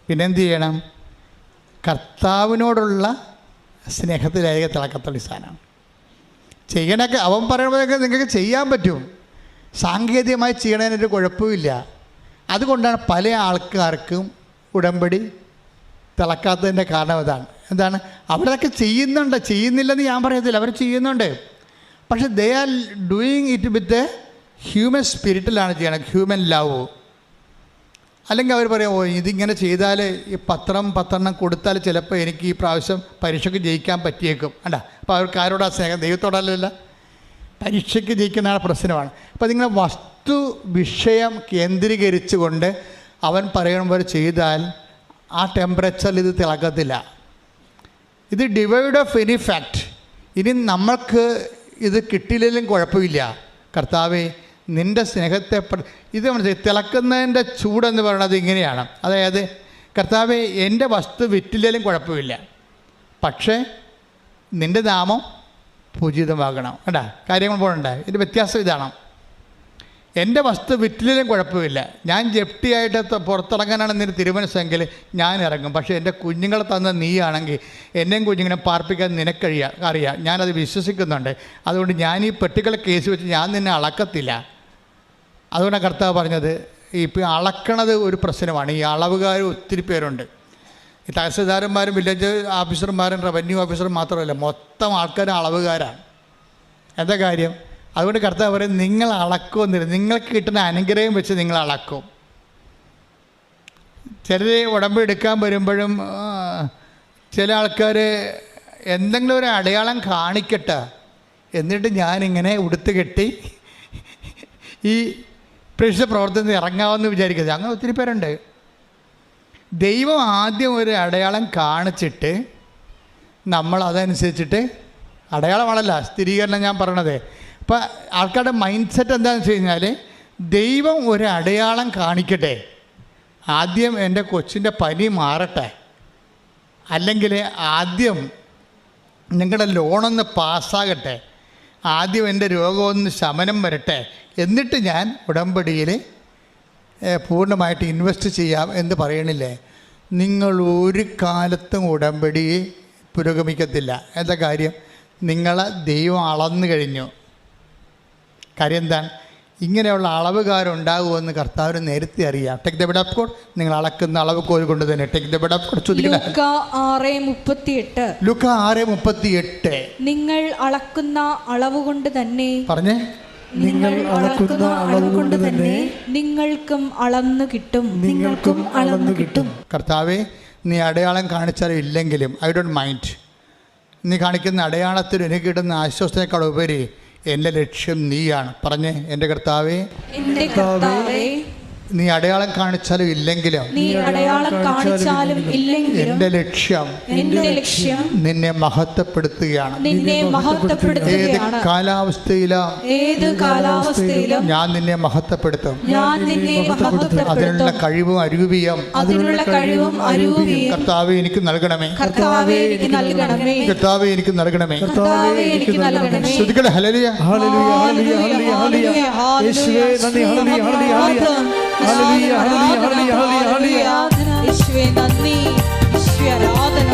പിന്നെന്ത് ചെയ്യണം? കർത്താവിനോടുള്ള സ്നേഹത്തിലേക്ക് തിളക്കത്തുള്ള സാധനമാണ് ചെയ്യണൊക്കെ. അവൻ പറയുമ്പോഴൊക്കെ നിങ്ങൾക്ക് ചെയ്യാൻ പറ്റും, സാങ്കേതികമായി ചെയ്യണതിനൊരു കുഴപ്പമില്ല. അതുകൊണ്ടാണ് പല ആൾക്കാർക്കും ഉടമ്പടി തിളക്കാത്തതിൻ്റെ കാരണം ഇതാണ്. എന്താണ്? അവരൊക്കെ ചെയ്യുന്നില്ലെന്ന് ഞാൻ പറയത്തില്ല, അവർ ചെയ്യുന്നുണ്ട്. പക്ഷെ they are doing it with human സ്പിരിറ്റിലാണ് ചെയ്യണം, ഹ്യൂമൻ ലവ്. അല്ലെങ്കിൽ അവർ പറയും, ഇതിങ്ങനെ ചെയ്താൽ ഈ 10 കൊടുത്താൽ ചിലപ്പോൾ എനിക്ക് ഈ പ്രാവശ്യം പരീക്ഷയ്ക്ക് ജയിക്കാൻ പറ്റിയേക്കും. അല്ല, അപ്പോൾ അവർക്ക് ആരോടാ സ്നേഹം? ദൈവത്തോടല്ലല്ല, പരീക്ഷയ്ക്ക് ജയിക്കുന്നതാണ് പ്രശ്നമാണ്. അപ്പോൾ നിങ്ങൾ വസ്തു വിഷയം കേന്ദ്രീകരിച്ചുകൊണ്ട് അവൻ പറയുമ്പോൾ ചെയ്താൽ ആ ടെമ്പറേച്ചറിൽ ഇത് തിളക്കത്തില്ല. ഇത് ഡിവൈഡ് ഓഫ് എനി ഫാക്ട്. ഇനി നമ്മൾക്ക് ഇത് കിട്ടിയില്ലെങ്കിലും കുഴപ്പമില്ല. കർത്താവേ, നിൻ്റെ സ്നേഹത്തെ ഇത് തിളക്കുന്നതിൻ്റെ ചൂടെന്ന് പറയുന്നത് ഇങ്ങനെയാണ്. അതായത്, കർത്താവേ, എൻ്റെ വസ്തു വിറ്റില്ലെങ്കിലും കുഴപ്പമില്ല, പക്ഷേ നിൻ്റെ നാമം പൂജിതമാകണം. കേട്ടാ, കാര്യങ്ങൾ പോകണ്ടേ? ഇതിൻ്റെ വ്യത്യാസം ഇതാണ്. എൻ്റെ വസ്തു വിറ്റില്ലെങ്കിലും കുഴപ്പമില്ല, ഞാൻ ജപ്തിയായിട്ട് പുറത്തിറങ്ങാനാണ് നിൻ്റെ തിരുമനസ്സെങ്കിൽ ഞാൻ ഇറങ്ങും. പക്ഷേ എൻ്റെ കുഞ്ഞുങ്ങളെ തന്ന നീയാണെങ്കിൽ എന്നെയും കുഞ്ഞുങ്ങളെ പാർപ്പിക്കാൻ അറിയാം, ഞാനത് വിശ്വസിക്കുന്നുണ്ട്. അതുകൊണ്ട് ഞാൻ ഈ പെട്ടികളെ കേസ് വെച്ച് ഞാൻ നിന്നെ അളക്കത്തില്ല. അതുകൊണ്ടാണ് കർത്താവ് പറഞ്ഞത്, ഇപ്പോൾ അളക്കണത് ഒരു പ്രശ്നമാണ്. ഈ അളവുകാർ ഒത്തിരി പേരുണ്ട്. ഈ തഹസിൽദാരന്മാരും വില്ലേജ് ഓഫീസർമാരും റവന്യൂ ഓഫീസറും മാത്രമല്ല, മൊത്തം ആൾക്കാരും അളവുകാരാണ്. എന്താ കാര്യം? അതുകൊണ്ട് കർത്താവ് പറയും, നിങ്ങൾ അളക്കുമെന്നില്ല, നിങ്ങൾക്ക് കിട്ടുന്ന അനുഗ്രഹം വെച്ച് നിങ്ങൾ അളക്കും. ചിലർ ഉടമ്പ് എടുക്കാൻ വരുമ്പോഴും ചില ആൾക്കാർ എന്തെങ്കിലും ഒരു അടയാളം കാണിക്കട്ടെ, എന്നിട്ട് ഞാനിങ്ങനെ ഉടുത്ത് കെട്ടി ഈ പ്രേക്ഷിത പ്രവർത്തനത്തിൽ ഇറങ്ങാമെന്ന് വിചാരിക്കുന്നത്. അങ്ങനെ ഒത്തിരി പേരുണ്ട്. ദൈവം ആദ്യം ഒരു അടയാളം കാണിച്ചിട്ട് നമ്മൾ അതനുസരിച്ചിട്ട്, അടയാളമാണല്ല സ്ഥിരീകരണം ഞാൻ പറയണത്. അപ്പോൾ ആൾക്കാരുടെ മൈൻഡ് സെറ്റ് എന്താണെന്ന് വെച്ച് കഴിഞ്ഞാൽ, ദൈവം ഒരു അടയാളം കാണിക്കട്ടെ, ആദ്യം എൻ്റെ കൊച്ചിൻ്റെ പനി മാറട്ടെ, അല്ലെങ്കിൽ ആദ്യം നിങ്ങളുടെ ലോണൊന്ന് പാസ്സാകട്ടെ, ആദ്യം എൻ്റെ രോഗമൊന്ന് ശമനം വരട്ടെ, എന്നിട്ട് ഞാൻ ഉടമ്പടിയിൽ പൂർണ്ണമായിട്ട് ഇൻവെസ്റ്റ് ചെയ്യാം എന്ന് പറയണില്ലേ? നിങ്ങൾ ഒരു കാലത്തും ഉടമ്പടി പുരോഗമിക്കത്തില്ല. എന്താ കാര്യം? നിങ്ങളെ ദൈവം അളന്നു കഴിഞ്ഞു. കാര്യം എന്താണ്? ഇങ്ങനെയുള്ള അളവുകാരുണ്ടാകുമെന്ന് കർത്താവിന് നേരത്തെ അറിയാം. Take the bed of God. നിങ്ങൾ അളക്കുന്ന അളവ് കോൽ കൊണ്ട് തന്നെ take the bed of God. ലൂക്കാ 6:38 നിങ്ങൾ അളക്കുന്ന അളവ് കൊണ്ട് തന്നെ, പറഞ്ഞേ, നിങ്ങൾ അളക്കുന്ന അളവ് കൊണ്ട് തന്നെ നിങ്ങൾക്കും അളന്നു കിട്ടും, നിങ്ങൾക്കും അളന്നു കിട്ടും. കർത്താവേ, നീ അടയാളം കാണിച്ചാലും ഇല്ലെങ്കിലും ഐ ഡോണ്ട് മൈൻഡ്. നീ കാണിക്കുന്ന അടയാളത്തിൽ എനിക്ക് കിട്ടുന്ന ആശ്വാസത്തിനേക്കാൾ ഉപരി എൻ്റെ ലക്ഷ്യം നീയാണ്. പറഞ്ഞേ, എൻ്റെ കർത്താവേ, നീ അടയാളം കാണിച്ചാലും ഇല്ലെങ്കിലും എൻ്റെ ലക്ഷ്യം നിന്നെ മഹത്വപ്പെടുത്തുകയാണ്. ഏത് കാലാവസ്ഥയിലും ഞാൻ നിന്നെ മഹത്വപ്പെടുത്തും. അതിനുള്ള കഴിവും അരൂപിയും കർത്താവേ എനിക്ക് നൽകണമേ, കർത്താവേ എനിക്ക് നൽകണമേ. ശ്രുതികളെ ഹല്ലേലൂയ, ഹല്ലേലൂയ, ഹല്ലേലൂയ, ഹല്ലേലൂയ, യേശുവേ നന്ദി, hallelujah, hallelujah, hallelujah, hallelujah, hallelujah, hallelujah, hallelujah, യേശുവേ നന്ദി, യേശുവേ ആരാധന.